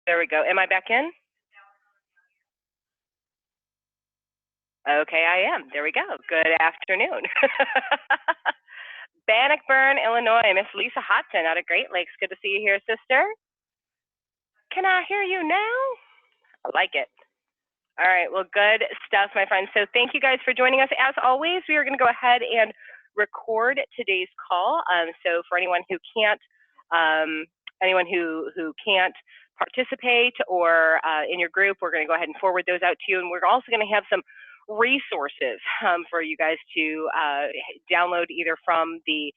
There we go. Am I back in? Okay, I am. There we go. Good afternoon. Bannockburn, Illinois. Miss Lisa Hodson out of Great Lakes. Good to see you here, sister. Can I hear you now? I like it. All right. Well, good stuff, my friends. So thank you guys for joining us. As always, we are going to go ahead and record today's call. So for anyone who can't, participate or in your group, we're going to go ahead and forward those out to you. And we're also going to have some resources for you guys to download either from the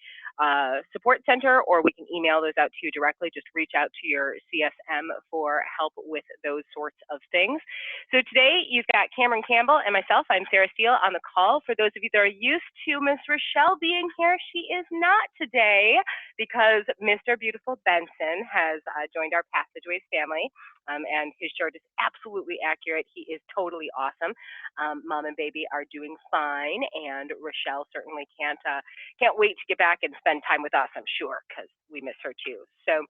support center, or we can email those out to you directly. Just reach out to your CSM for help with those sorts of things. So today you've got Cameron Campbell and myself. I'm Sarah Steele on the call. For those of you that are used to Miss Rochelle being here, she is not today because Mr. Beautiful Benson has joined our Passageways family. And his shirt is absolutely accurate. He is totally awesome. Mom and baby are doing fine, and Rochelle certainly can't wait to get back and spend time with us, I'm sure, because we miss her too. So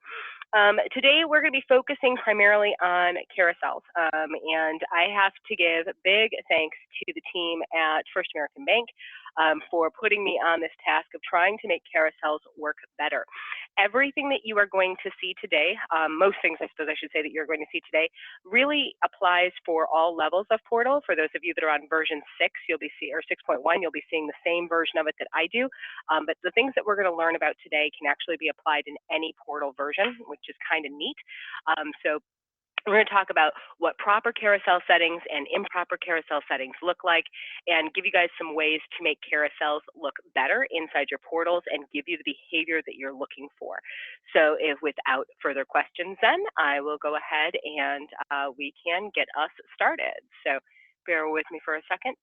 today we're going to be focusing primarily on carousels, and I have to give big thanks to the team at First American Bank for putting me on this task of trying to make carousels work better. Everything that you are going to see today, most things I suppose I should say that you're going to see today, really applies for all levels of Portal. For those of you that are on version 6, you'll be seeing, or 6.1, you'll be seeing the same version of it that I do. But the things that we're going to learn about today can actually be applied in any Portal version, which is kind of neat. So we're going to talk about what proper carousel settings and improper carousel settings look like, and give you guys some ways to make carousels look better inside your portals and give you the behavior that you're looking for. So without further questions, then I will go ahead and we can get us started. So bear with me for a second.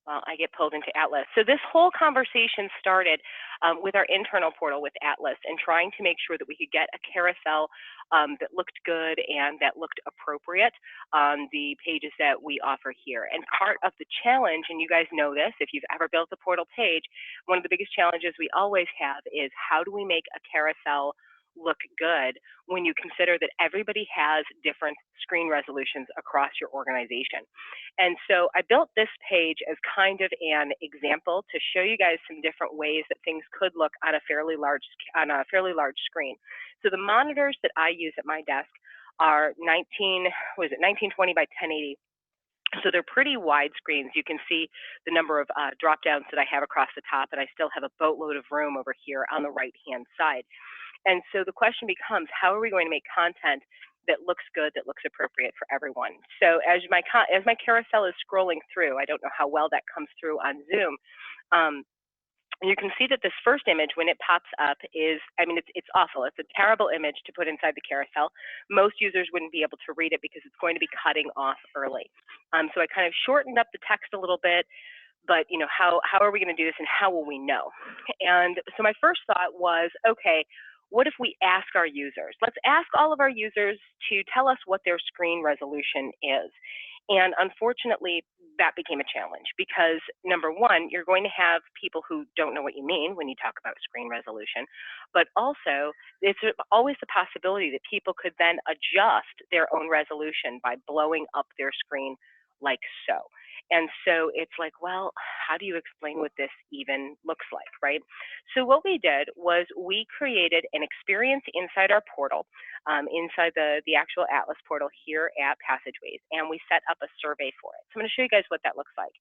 While I get pulled into Atlas. So this whole conversation started with our internal portal with Atlas and trying to make sure that we could get a carousel that looked good and that looked appropriate on the pages that we offer here. And part of the challenge, and you guys know this, if you've ever built a portal page, one of the biggest challenges we always have is how do we make a carousel look good when you consider that everybody has different screen resolutions across your organization. And so I built this page as kind of an example to show you guys some different ways that things could look on a fairly large screen. So the monitors that I use at my desk are 1920 by 1080. So they're pretty wide screens. You can see the number of drop downs that I have across the top, and I still have a boatload of room over here on the right-hand side. And so the question becomes, how are we going to make content that looks good, that looks appropriate for everyone? So as my carousel is scrolling through, I don't know how well that comes through on Zoom, you can see that this first image, when it pops up, is, I mean, it's awful. It's a terrible image to put inside the carousel. Most users wouldn't be able to read it because it's going to be cutting off early. So I kind of shortened up the text a little bit, but you know, how are we going to do this and how will we know? And so my first thought was, okay, what if we ask our users? Let's ask all of our users to tell us what their screen resolution is. And unfortunately, that became a challenge because, number one, you're going to have people who don't know what you mean when you talk about screen resolution, but also it's always the possibility that people could then adjust their own resolution by blowing up their screen like so. And so it's like, well, how do you explain what this even looks like, right? So what we did was we created an experience inside our portal, inside the actual Atlas portal here at Passageways, and we set up a survey for it. So I'm going to show you guys what that looks like.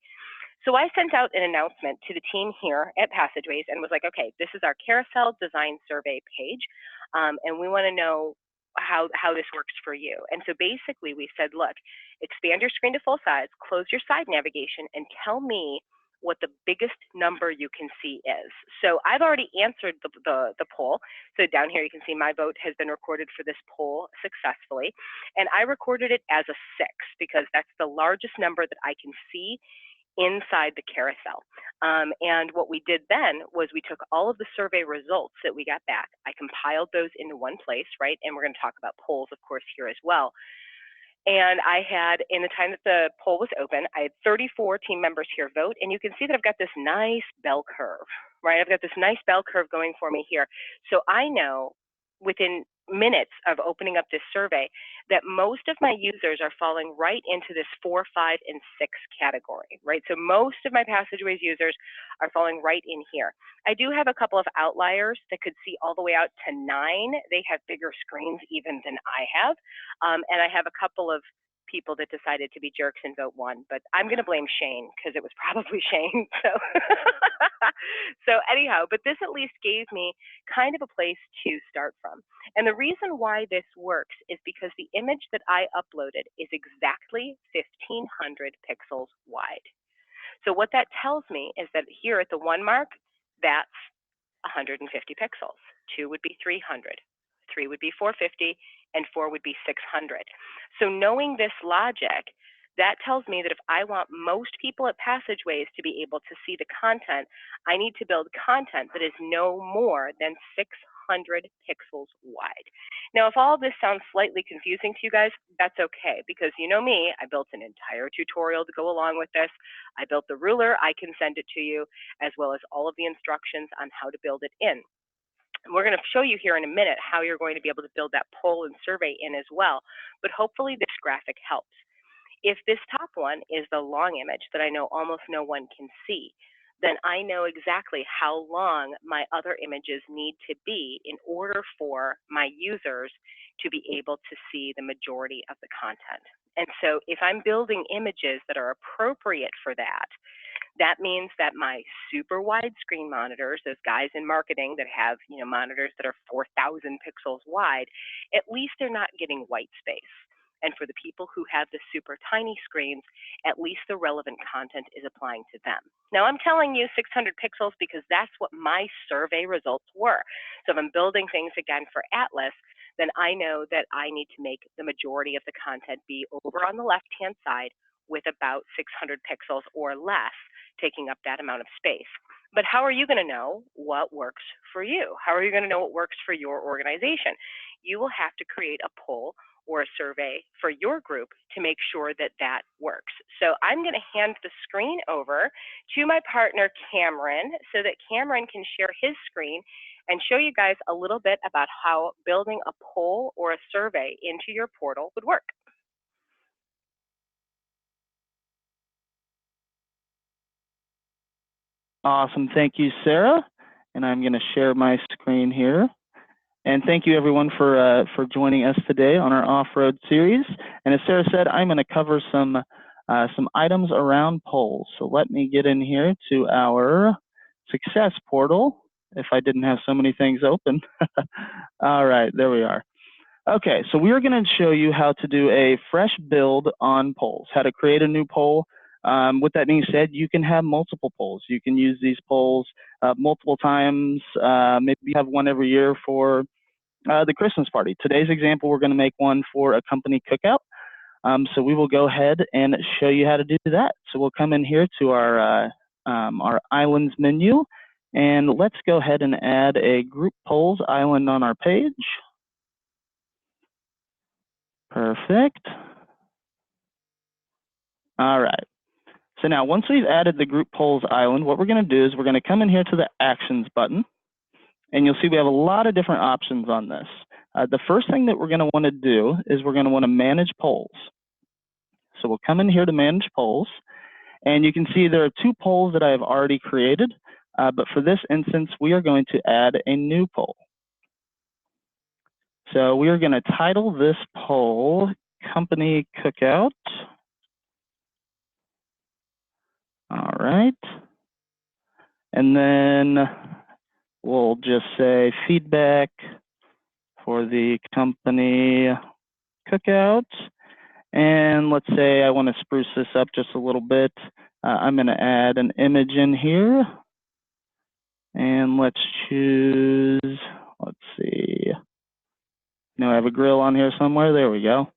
So I sent out an announcement to the team here at Passageways and was like, okay, this is our carousel design survey page, and we want to know how this works for you. And so basically we said, look, expand your screen to full size, close your side navigation, and tell me what the biggest number you can see is. So I've already answered the poll. So down here you can see my vote has been recorded for this poll successfully. And I recorded it as a 6 because that's the largest number that I can see inside the carousel. And what we did then was we took all of the survey results that we got back. I compiled those into one place, right? And we're going to talk about polls, of course, here as well. And I had, in the time that the poll was open, I had 34 team members here vote. And you can see that I've got this nice bell curve, right? I've got this nice bell curve going for me here. So I know within minutes of opening up this survey that most of my users are falling right into this 4, 5, and 6 category, right? So most of my Passageways users are falling right in here. I do have a couple of outliers that could see all the way out to 9. They have bigger screens even than I have. And I have a couple of people that decided to be jerks and vote 1, but I'm going to blame Shane because it was probably Shane. So, so anyhow, but this at least gave me kind of a place to start from. And the reason why this works is because the image that I uploaded is exactly 1500 pixels wide. So what that tells me is that here at the 1 mark, that's 150 pixels. 2 would be 300. 3 would be 450, and 4 would be 600. So knowing this logic, that tells me that if I want most people at Passageways to be able to see the content, I need to build content that is no more than 600 pixels wide. Now, if all of this sounds slightly confusing to you guys, that's okay, because you know me, I built an entire tutorial to go along with this. I built the ruler, I can send it to you, as well as all of the instructions on how to build it in. And we're going to show you here in a minute how you're going to be able to build that poll and survey in as well. But hopefully this graphic helps. If this top one is the long image that I know almost no one can see, then I know exactly how long my other images need to be in order for my users to be able to see the majority of the content. And so if I'm building images that are appropriate for that, that means that my super wide screen monitors, those guys in marketing that have, monitors that are 4,000 pixels wide, at least they're not getting white space. And for the people who have the super tiny screens, at least the relevant content is applying to them. Now, I'm telling you 600 pixels because that's what my survey results were. So if I'm building things again for Atlas, then I know that I need to make the majority of the content be over on the left-hand side with about 600 pixels or less, taking up that amount of space. But how are you going to know what works for you? How are you going to know what works for your organization? You will have to create a poll or a survey for your group to make sure that that works. So I'm going to hand the screen over to my partner, Cameron, so that Cameron can share his screen and show you guys a little bit about how building a poll or a survey into your portal would work. Awesome. Thank you, Sarah. And I'm going to share my screen here. And thank you, everyone, for joining us today on our off-road series. And as Sarah said, I'm going to cover some items around polls. So let me get in here to our success portal, if I didn't have so many things open. All right, there we are. Okay, so we are going to show you how to do a fresh build on polls, how to create a new poll. With that being said, you can have multiple polls. You can use these polls multiple times. Maybe you have one every year for the Christmas party. Today's example, we're going to make one for a company cookout. So we will go ahead and show you how to do that. So we'll come in here to our islands menu, and let's go ahead and add a group polls island on our page. Perfect. All right. So now once we've added the group polls island, what we're going to do is we're going to come in here to the actions button, and you'll see we have a lot of different options on this. The first thing that we're going to want to do is we're going to want to manage polls. So we'll come in here to manage polls, and you can see there are 2 polls that I have already created, but for this instance, we are going to add a new poll. So we are going to title this poll Company Cookout. All right. And then we'll just say feedback for the company cookout. And let's say I want to spruce this up just a little bit. I'm going to add an image in here. And let's choose, let's see. I have a grill on here somewhere. There we go.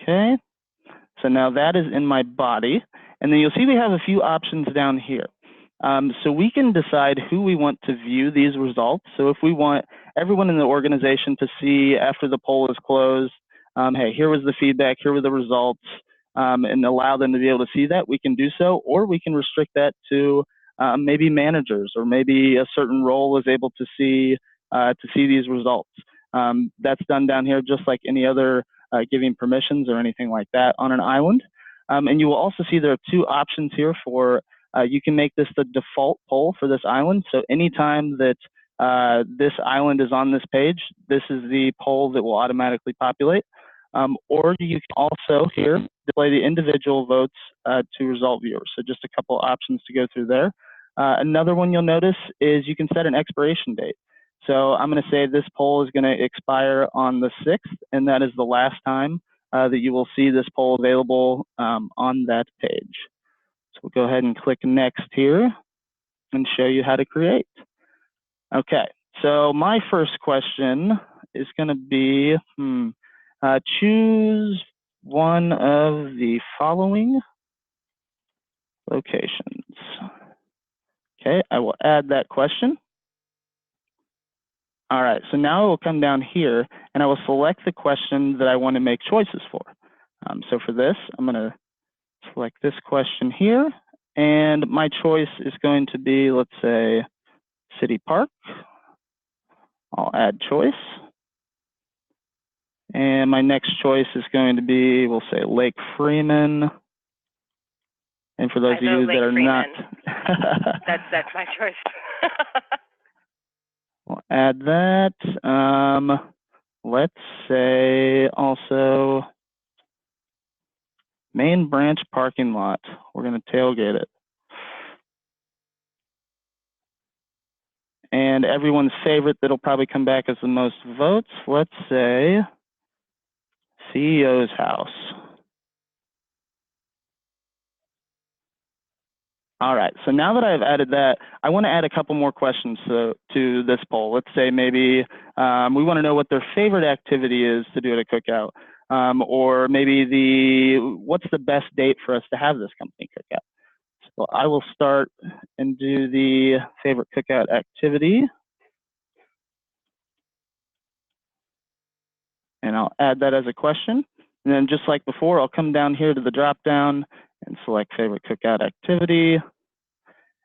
Okay. So now that is in my body. And then you'll see we have a few options down here. So we can decide who we want to view these results. So if we want everyone in the organization to see after the poll is closed, hey, here was the feedback, here were the results, and allow them to be able to see that, we can do so. Or we can restrict that to maybe managers, or maybe a certain role is able to see to see these results. That's done down here just like any other giving permissions or anything like that on an island. And you will also see there are two options here for, you can make this the default poll for this island. So anytime that this island is on this page, this is the poll that will automatically populate. Or you can also here display the individual votes to result viewers. So just a couple options to go through there. Another one you'll notice is you can set an expiration date. So I'm going to say this poll is going to expire on the 6th, and that is the last time that you will see this poll available on that page. So we'll go ahead and click next here and show you how to create. Okay, so my first question is going to be, choose one of the following locations. Okay, I will add that question. All right, so now I will come down here and I will select the question that I want to make choices for. So for this, I'm going to select this question here, and my choice is going to be, let's say, City Park. I'll add choice. And my next choice is going to be, we'll say Lake Freeman. And for those of you that are not, that's my choice. we'll add that. Let's say also Main Branch parking lot. We're going to tailgate it. And everyone's favorite that'll probably come back as the most votes, let's say CEO's house. All right, so now that I've added that, I want to add a couple more questions to this poll. Let's say maybe we want to know what their favorite activity is to do at a cookout, or maybe what's the best date for us to have this company cookout. So I will start and do the favorite cookout activity. And I'll add that as a question. And then just like before, I'll come down here to the drop down and select favorite cookout activity.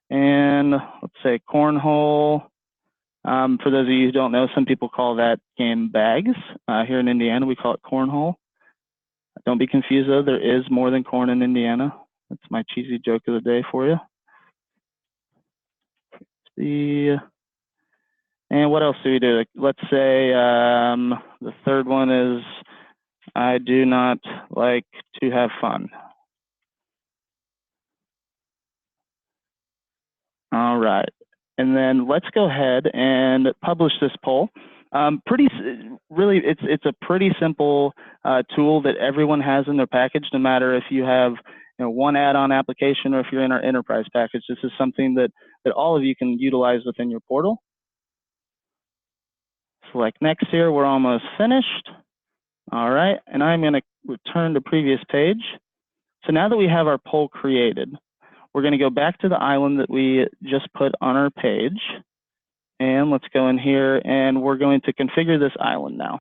And let's say cornhole. For those of you who don't know, some people call that game bags. Here in Indiana, we call it cornhole. Don't be confused though, there is more than corn in Indiana. That's my cheesy joke of the day for you. And what else do we do? Let's say the third one is, I do not like to have fun. All right, and then let's go ahead and publish this poll. Really, it's a pretty simple tool that everyone has in their package, no matter if you have one add-on application or if you're in our enterprise package. This is something that all of you can utilize within your portal. Select next here, we're almost finished. All right, and I'm going to return to previous page. So now that we have our poll created, we're going to go back to the island that we just put on our page. And let's go in here and we're going to configure this island now.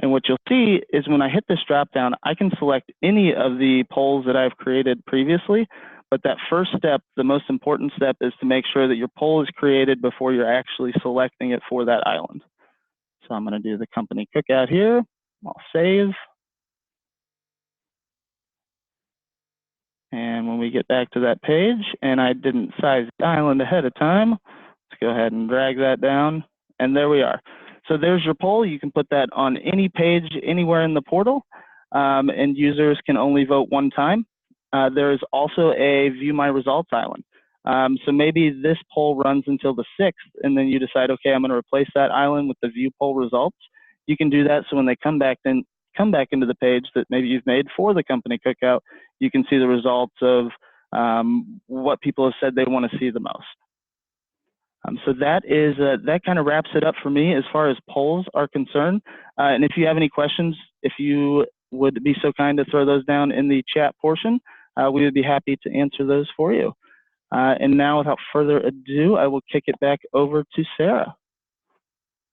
And what you'll see is when I hit this drop down, I can select any of the polls that I've created previously. But that first step, the most important step, is to make sure that your poll is created before you're actually selecting it for that island. So I'm going to do the company cookout here. I'll save. And when we get back to that page, and I didn't size the island ahead of time, let's go ahead and drag that down. And there we are. So there's your poll. You can put that on any page anywhere in the portal, and users can only vote one time. There is also a View My Results island. So maybe this poll runs until the 6th, and then you decide, okay, I'm going to replace that island with the View Poll Results. You can do that so when they come back into the page that maybe you've made for the company cookout, you can see the results of what people have said they want to see the most. So that kind of wraps it up for me as far as polls are concerned. And if you have any questions, if you would be so kind to throw those down in the chat portion, we would be happy to answer those for you. And now, without further ado, I will kick it back over to Sarah.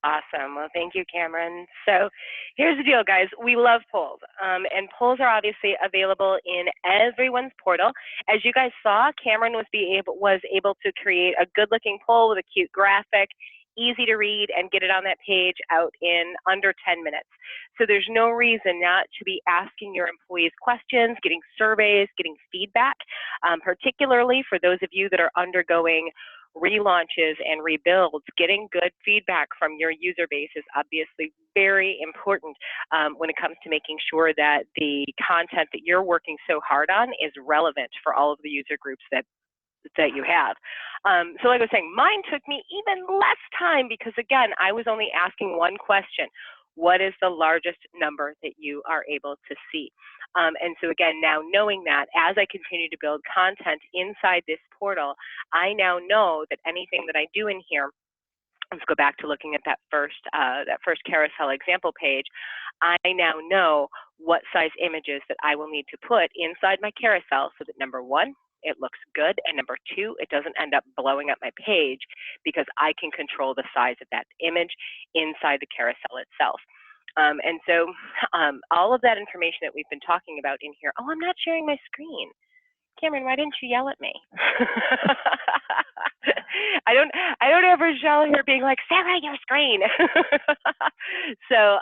Awesome. Well, thank you, Cameron. So here's the deal, guys. We love polls, and polls are obviously available in everyone's portal. As you guys saw, Cameron was able to create a good-looking poll with a cute graphic easy to read, and get it on that page out in under 10 minutes. So there's no reason not to be asking your employees questions, getting surveys, getting feedback, particularly for those of you that are undergoing relaunches and rebuilds. Getting good feedback from your user base is obviously very important when it comes to making sure that the content that you're working so hard on is relevant for all of the user groups that you have. So like I was saying, mine took me even less time because, again, I was only asking one question. What is the largest number that you are able to see? And so again, now knowing that, as I continue to build content inside this portal, I now know that anything that I do in here, let's go back to looking at that first carousel example page, I now know what size images that I will need to put inside my carousel so that, number one, it looks good, and number two, it doesn't end up blowing up my page because I can control the size of that image inside the carousel itself. And so all of that information that we've been talking about in here, oh, I'm not sharing my screen. Cameron, why didn't you yell at me? I don't ever yell here being like, Sarah, your screen. So,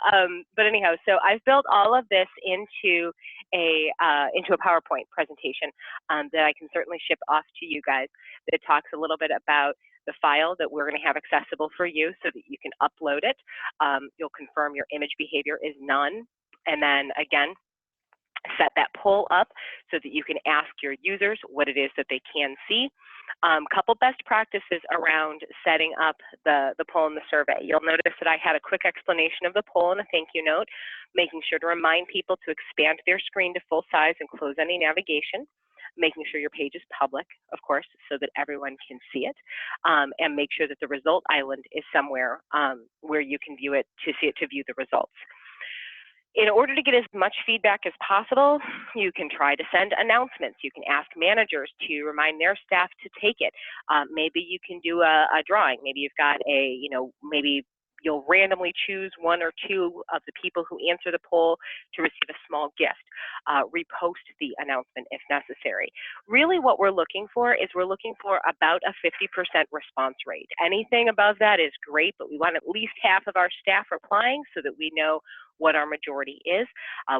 but anyhow, so I've built all of this into a PowerPoint presentation that I can certainly ship off to you guys that talks a little bit about the file that we're going to have accessible for you so that you can upload it. You'll confirm your image behavior is none, and then again, set that poll up so that you can ask your users what it is that they can see. Couple best practices around setting up the poll and the survey. You'll notice that I had a quick explanation of the poll and a thank you note, making sure to remind people to expand their screen to full size and close any navigation, making sure your page is public, of course, so that everyone can see it, and make sure that the result island is somewhere where you can view it to view the results. In order to get as much feedback as possible, you can try to send announcements. You can ask managers to remind their staff to take it. Maybe you can do a drawing. Maybe you've got maybe you'll randomly choose one or two of the people who answer the poll to receive a small gift. Repost the announcement if necessary. Really what we're looking for is we're looking for about a 50% response rate. Anything above that is great, but we want at least half of our staff replying so that we know what our majority is.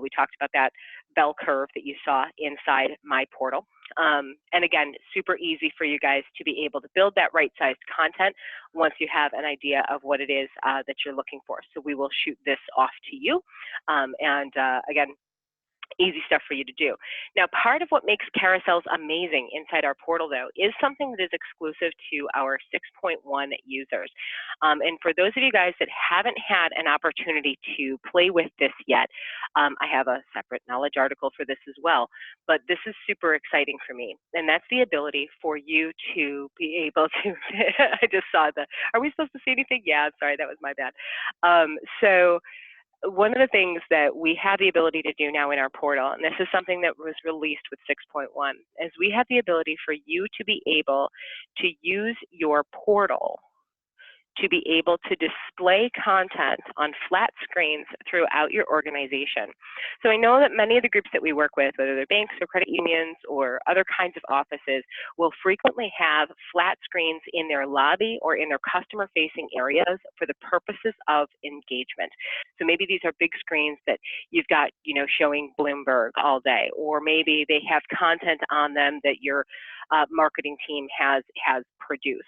We talked about that bell curve that you saw inside my portal. And again, super easy for you guys to be able to build that right-sized content once you have an idea of what it is that you're looking for. So we will shoot this off to you. Again, easy stuff for you to do. Now, part of what makes carousels amazing inside our portal, though, is something that is exclusive to our 6.1 users. And for those of you guys that haven't had an opportunity to play with this yet, I have a separate knowledge article for this as well, but this is super exciting for me. And that's the ability for you to be able to, I just saw are we supposed to see anything? Yeah, sorry, that was my bad. So one of the things that we have the ability to do now in our portal, and this is something that was released with 6.1, is we have the ability for you to be able to use your portal to be able to display content on flat screens throughout your organization. So I know that many of the groups that we work with, whether they're banks or credit unions or other kinds of offices, will frequently have flat screens in their lobby or in their customer-facing areas for the purposes of engagement. So maybe these are big screens that you've got, showing Bloomberg all day, or maybe they have content on them that your marketing team has produced.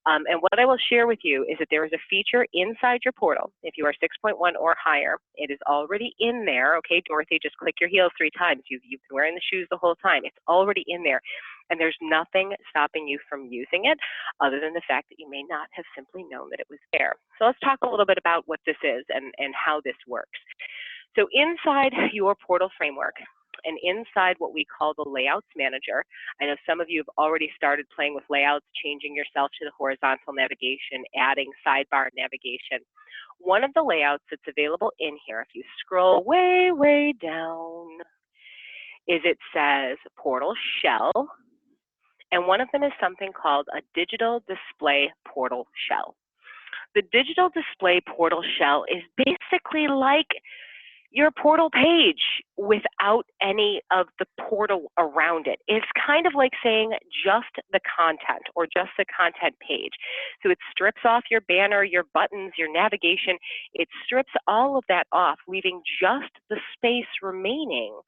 And what I will share with you is that there is a feature inside your portal. If you are 6.1 or higher, it is already in there. Okay, Dorothy, just click your heels 3 times. You've been wearing the shoes the whole time. It's already in there. And there's nothing stopping you from using it other than the fact that you may not have simply known that it was there. So let's talk a little bit about what this is and how this works. So inside your portal framework, and inside what we call the Layouts Manager, I know some of you have already started playing with layouts, changing yourself to the horizontal navigation, adding sidebar navigation. One of the layouts that's available in here, if you scroll way, way down, is it says Portal Shell, and one of them is something called a Digital Display Portal Shell. The Digital Display Portal Shell is basically like your portal page without any of the portal around it. It's kind of like saying just the content or just the content page. So it strips off your banner, your buttons, your navigation. It strips all of that off, leaving just the space remaining,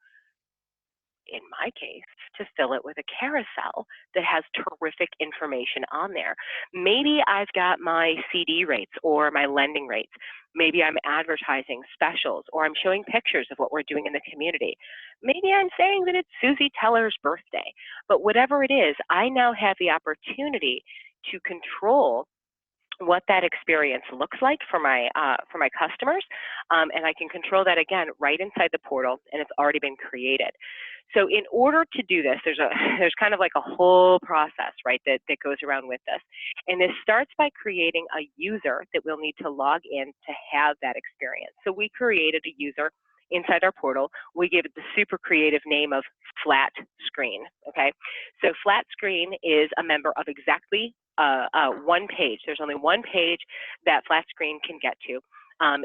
in my case, to fill it with a carousel that has terrific information on there. Maybe I've got my CD rates or my lending rates. Maybe I'm advertising specials, or I'm showing pictures of what we're doing in the community. Maybe I'm saying that it's Susie Teller's birthday. But whatever it is, I now have the opportunity to control what that experience looks like for my customers, and I can control that again right inside the portal, and it's already been created. So in order to do this, there's kind of like a whole process, right, that goes around with this. And this starts by creating a user that we'll need to log in to have that experience. So we created a user inside our portal. We gave it the super creative name of Flat Screen, okay? So Flat Screen is a member of exactly one page. There's only one page that Flat Screen can get to.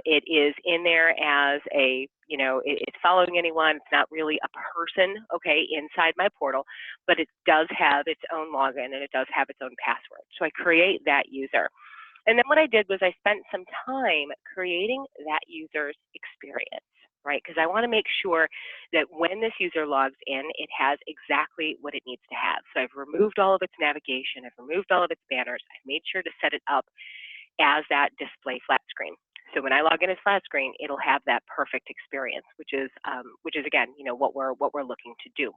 It is in there as a, it's following anyone. It's not really a person, okay, inside my portal, but it does have its own login and it does have its own password. So I create that user. And then what I did was I spent some time creating that user's experience, right? Because I want to make sure that when this user logs in, it has exactly what it needs to have. So I've removed all of its navigation, I've removed all of its banners, I've made sure to set it up as that display flat screen. So when I log in as flat screen, it'll have that perfect experience, which is again, what we're looking to do.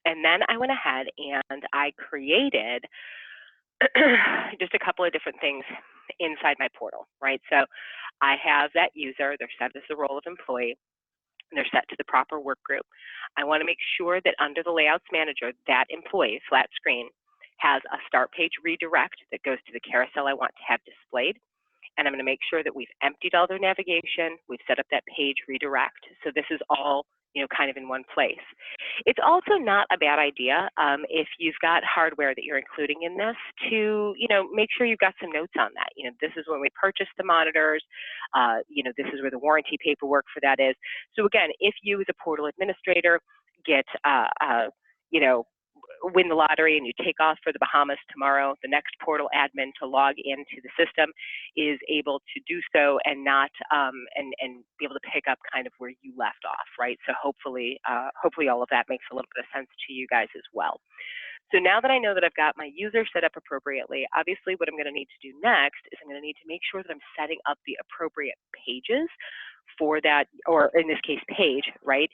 And then I went ahead and I created just a couple of different things inside my portal, right? So I have that user, they're set as the role of employee, they're set to the proper work group. I want to make sure that under the layouts manager, that employee, flat screen, has a start page redirect that goes to the carousel I want to have displayed. And I'm going to make sure that we've emptied all their navigation, we've set up that page redirect. So this is all, kind of in one place. It's also not a bad idea if you've got hardware that you're including in this to, make sure you've got some notes on that. This is when we purchased the monitors, this is where the warranty paperwork for that is. So again, if you as a portal administrator get, win the lottery and you take off for the Bahamas tomorrow, the next portal admin to log into the system is able to do so and not and be able to pick up kind of where you left off, right? So hopefully all of that makes a little bit of sense to you guys as well. So now that I know that I've got my user set up appropriately, obviously what I'm going to need to do next is I'm going to need to make sure that I'm setting up the appropriate pages for that, or in this case, page, right,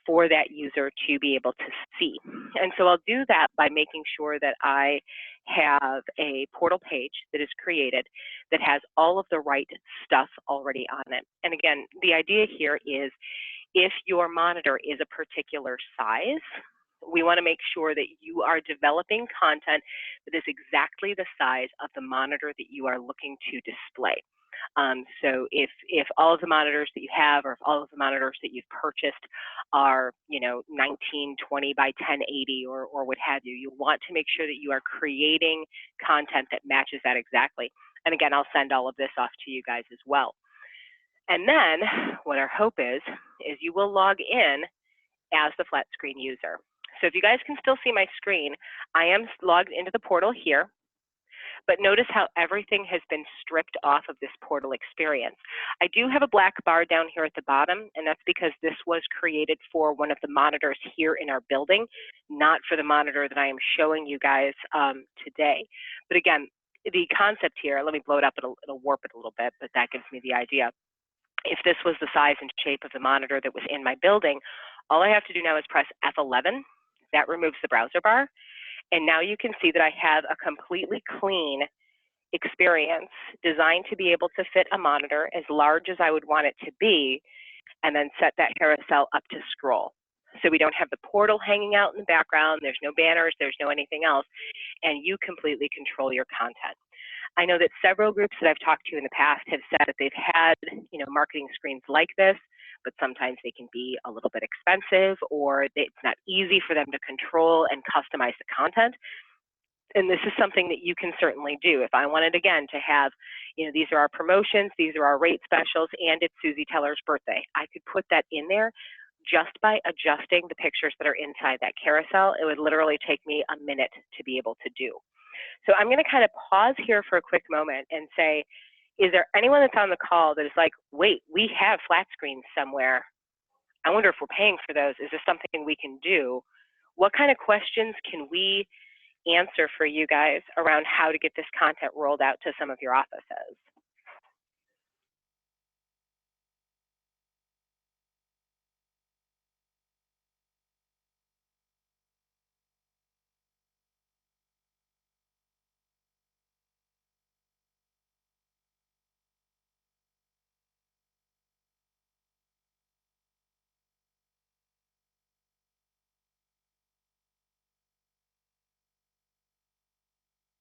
for that user to be able to see. And so I'll do that by making sure that I have a portal page that is created that has all of the right stuff already on it. And again, the idea here is if your monitor is a particular size, we want to make sure that you are developing content that is exactly the size of the monitor that you are looking to display. So if all of the monitors that you have, or if all of the monitors that you've purchased are, 1920 by 1080 or what have you, you want to make sure that you are creating content that matches that exactly. And again, I'll send all of this off to you guys as well. And then what our hope is you will log in as the flat screen user. So if you guys can still see my screen, I am logged into the portal here. But notice how everything has been stripped off of this portal experience. I do have a black bar down here at the bottom, and that's because this was created for one of the monitors here in our building, not for the monitor that I am showing you guys today. But again, the concept here, let me blow it up, it'll warp it a little bit, but that gives me the idea. If this was the size and shape of the monitor that was in my building, all I have to do now is press F11. That removes the browser bar. And now you can see that I have a completely clean experience designed to be able to fit a monitor as large as I would want it to be, and then set that carousel up to scroll. So we don't have the portal hanging out in the background, there's no banners, there's no anything else, and you completely control your content. I know that several groups that I've talked to in the past have said that they've had, marketing screens like this, but sometimes they can be a little bit expensive, or it's not easy for them to control and customize the content. And this is something that you can certainly do. If I wanted, again, to have, these are our promotions, these are our rate specials, and it's Susie Teller's birthday, I could put that in there just by adjusting the pictures that are inside that carousel. It would literally take me a minute to be able to do. So I'm going to kind of pause here for a quick moment and say, is there anyone that's on the call that is like, wait, we have flat screens somewhere. I wonder if we're paying for those. Is this something we can do? What kind of questions can we answer for you guys around how to get this content rolled out to some of your offices?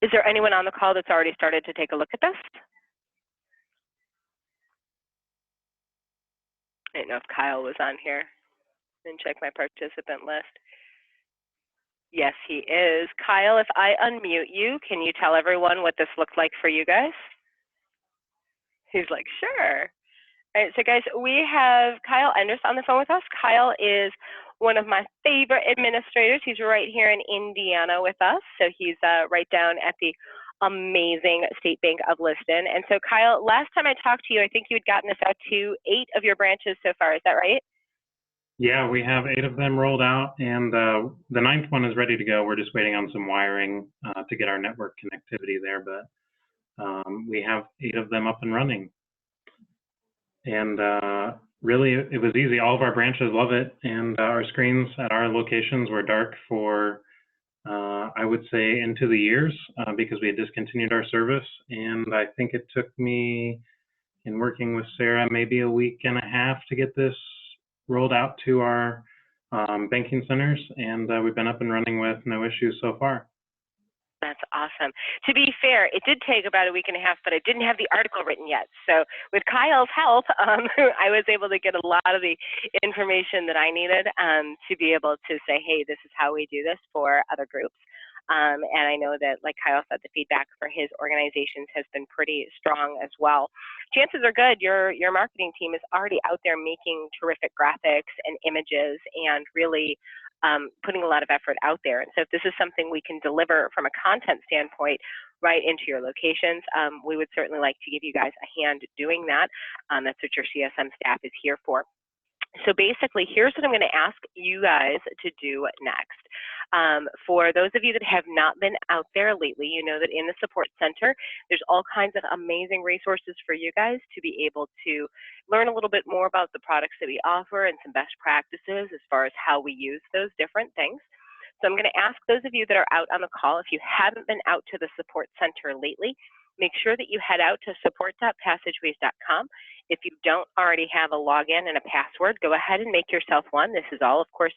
Is there anyone on the call that's already started to take a look at this? I didn't know if Kyle was on here. Then check my participant list. Yes, he is. Kyle, if I unmute you, can you tell everyone what this looked like for you guys? He's like, sure. All right, so guys, we have Kyle Enders on the phone with us. Kyle is one of my favorite administrators. He's right here in Indiana with us. So he's right down at the amazing State Bank of Liston. And so Kyle, last time I talked to you, I think you had gotten this out to 8 of your branches so far. Is that right? Yeah, we have 8 of them rolled out, and the 9th one is ready to go. We're just waiting on some wiring to get our network connectivity there, but we have 8 of them up and running. And really, it was easy. All of our branches love it, and our screens at our locations were dark for, I would say, into the years because we had discontinued our service. And I think it took me, in working with Sarah, maybe a week and a half to get this rolled out to our banking centers, and we've been up and running with no issues so far. That's awesome. To be fair, it did take about a week and a half, but I didn't have the article written yet. So with Kyle's help, I was able to get a lot of the information that I needed to be able to say, hey, this is how we do this for other groups. And I know that, like Kyle said, the feedback for his organizations has been pretty strong as well. Chances are good your marketing team is already out there making terrific graphics and images and really putting a lot of effort out there. And so if this is something we can deliver from a content standpoint right into your locations, we would certainly like to give you guys a hand doing that. That's what your CSM staff is here for. So basically, here's what I'm going to ask you guys to do next. For those of you that have not been out there lately, you know that in the support center, there's all kinds of amazing resources for you guys to be able to learn a little bit more about the products that we offer and some best practices as far as how we use those different things. So I'm going to ask those of you that are out on the call, if you haven't been out to the support center lately, make sure that you head out to support.passageways.com. If you don't already have a login and a password, go ahead and make yourself one. This is all, of course,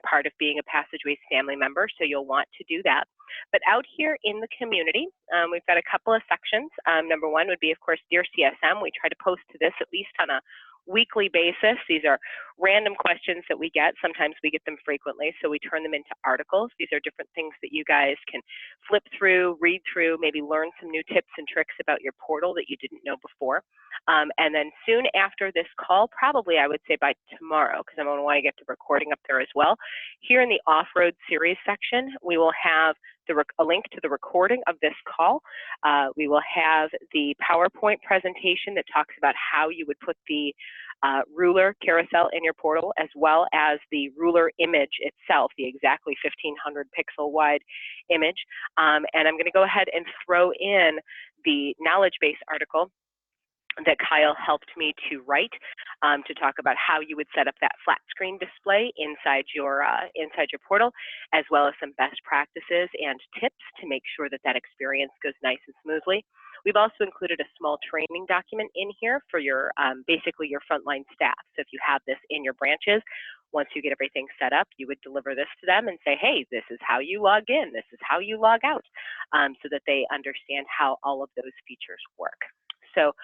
part of being a Passageways family member, so you'll want to do that. But out here in the community, we've got a couple of sections. Number one would be, of course, Dear CSM. We try to post to this at least on a weekly basis. These are random questions that we get. Sometimes we get them frequently, so we turn them into articles. These are different things that you guys can flip through, read through, maybe learn some new tips and tricks about your portal that you didn't know before. And then soon after this call, probably I would say by tomorrow, because I'm going to want to get the recording up there as well. Here in the off-road series section, we will have a link to the recording of this call. We will have the PowerPoint presentation that talks about how you would put the ruler carousel in your portal, as well as the ruler image itself, the exactly 1,500 pixel wide image. And I'm going to go ahead and throw in the knowledge base article that Kyle helped me to write to talk about how you would set up that flat screen display inside your portal, as well as some best practices and tips to make sure that that experience goes nice and smoothly. We've also included a small training document in here for your basically your frontline staff. So if you have this in your branches, once you get everything set up, you would deliver this to them and say, hey, this is how you log in, this is how you log out, so that they understand how all of those features work. So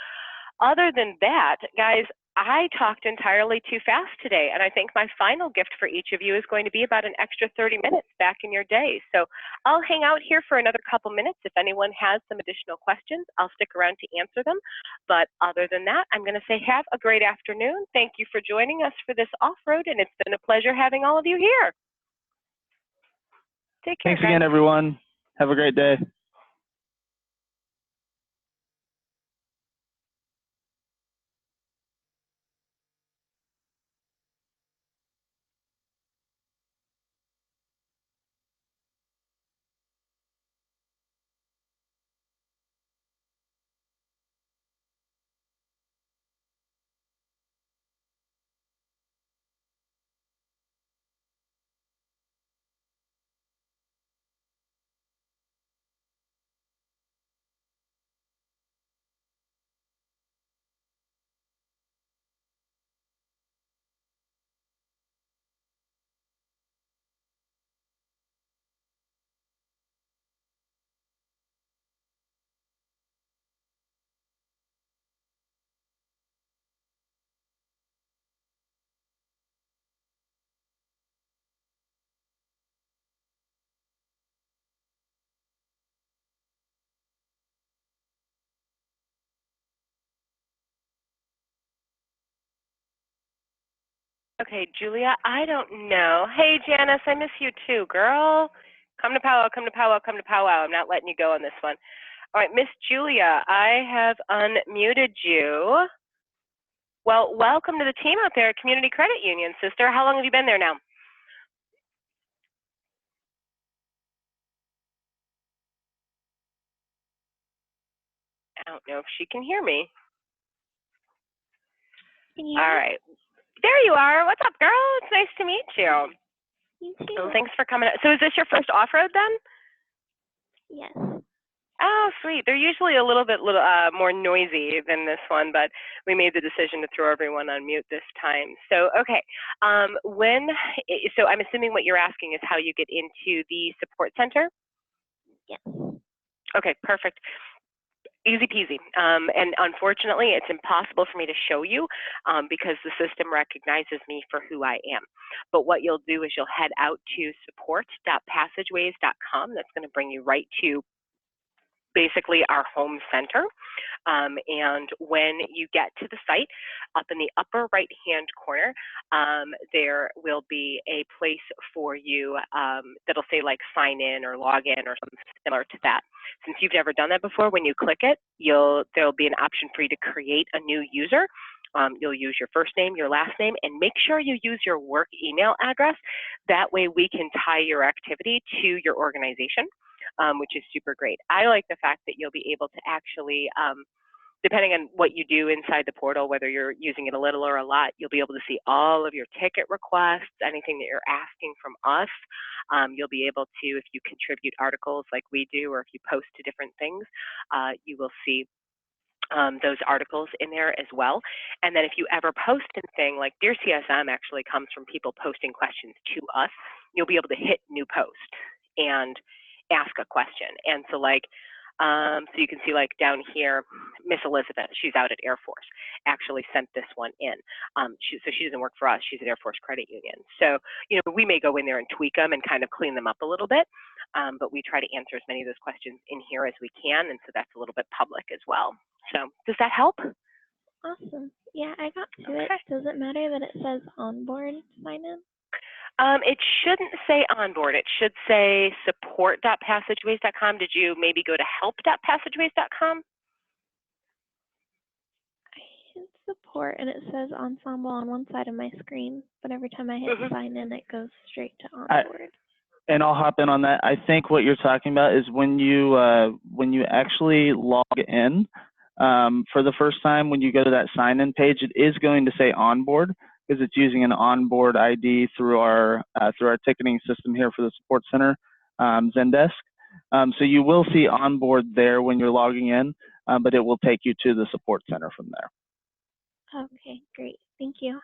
other than that, guys, I talked entirely too fast today, and I think my final gift for each of you is going to be about an extra 30 minutes back in your day. So I'll hang out here for another couple minutes. If anyone has some additional questions, I'll stick around to answer them. But other than that, I'm going to say have a great afternoon. Thank you for joining us for this off-road, and it's been a pleasure having all of you here. Take care, Thanks again, everyone. Have a great day. Okay, Julia, I don't know. Hey, Janice, I miss you too, girl. Come to powwow, come to powwow, come to powwow. I'm not letting you go on this one. All right, Miss Julia, I have unmuted you. Well, welcome to the team out there at Community Credit Union, sister. How long have you been there now? I don't know if she can hear me. All right. There you are. What's up, girl? It's nice to meet you. You too. Well, thanks for coming. So is this your first off-road then? Yes. Oh, sweet. They're usually a little bit more noisy than this one, but we made the decision to throw everyone on mute this time. So, okay. So I'm assuming what you're asking is how you get into the support center? Yes. Okay, perfect. Easy peasy. And unfortunately, it's impossible for me to show you because the system recognizes me for who I am. But what you'll do is you'll head out to support.passageways.com. That's going to bring you right to basically our home center. And when you get to the site, up in the upper right-hand corner, there will be a place for you that'll say like sign in or log in or something similar to that. Since you've never done that before, when you click it, there'll be an option for you to create a new user. You'll use your first name, your last name, and make sure you use your work email address. That way we can tie your activity to your organization. Which is super great. I like the fact that you'll be able to actually, depending on what you do inside the portal, whether you're using it a little or a lot, you'll be able to see all of your ticket requests, anything that you're asking from us. You'll be able to, if you contribute articles like we do, or if you post to different things, you will see those articles in there as well. And then if you ever post anything, like Dear CSM actually comes from people posting questions to us, you'll be able to hit new post and ask a question. And so like, so you can see like down here, Miss Elizabeth, she's out at Air Force, actually sent this one in. So she doesn't work for us, she's at Air Force Credit Union. So, you know, we may go in there and tweak them and kind of clean them up a little bit, but we try to answer as many of those questions in here as we can, and so that's a little bit public as well. So does that help? Awesome. Yeah, I got to it. Does it matter that it says onboard sign in? It shouldn't say onboard. It should say support.passageways.com. Did you maybe go to help.passageways.com? I hit support and it says OnSemble on one side of my screen, but every time I hit sign in, it goes straight to onboard. And I'll hop in on that. I think what you're talking about is when you actually log in for the first time, when you go to that sign-in page, it is going to say onboard because it's using an onboard ID through our ticketing system here for the support center, Zendesk. So you will see onboard there when you're logging in, but it will take you to the support center from there. Okay, great. Thank you.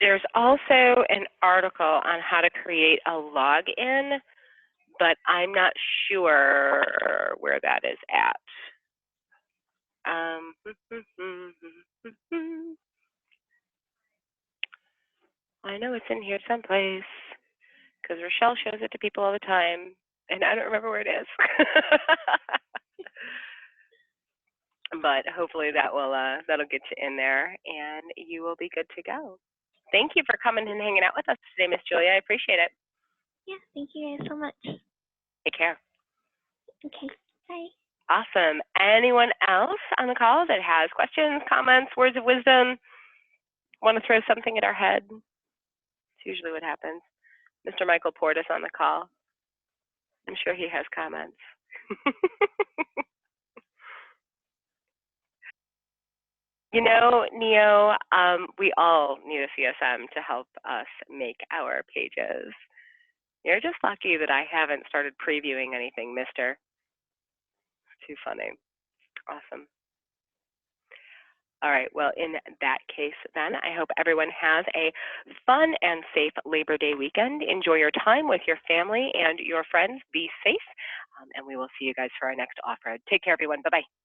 There's also an article on how to create a login, but I'm not sure where that is at. I know it's in here someplace because Rochelle shows it to people all the time, and I don't remember where it is. But hopefully that will that'll get you in there, and you will be good to go. Thank you for coming and hanging out with us today, Miss Julia. I appreciate it. Yeah, thank you guys so much. Take care. Okay, bye. Awesome. Anyone else on the call that has questions, comments, words of wisdom, want to throw something at our head? It's usually what happens. Mr. Michael Portis on the call. I'm sure he has comments. You know, Neo, we all need a CSM to help us make our pages. You're just lucky that I haven't started previewing anything, mister. Too funny. Awesome. All right, well, in that case, then, I hope everyone has a fun and safe Labor Day weekend. Enjoy your time with your family and your friends. Be safe, and we will see you guys for our next off-road. Take care, everyone. Bye-bye.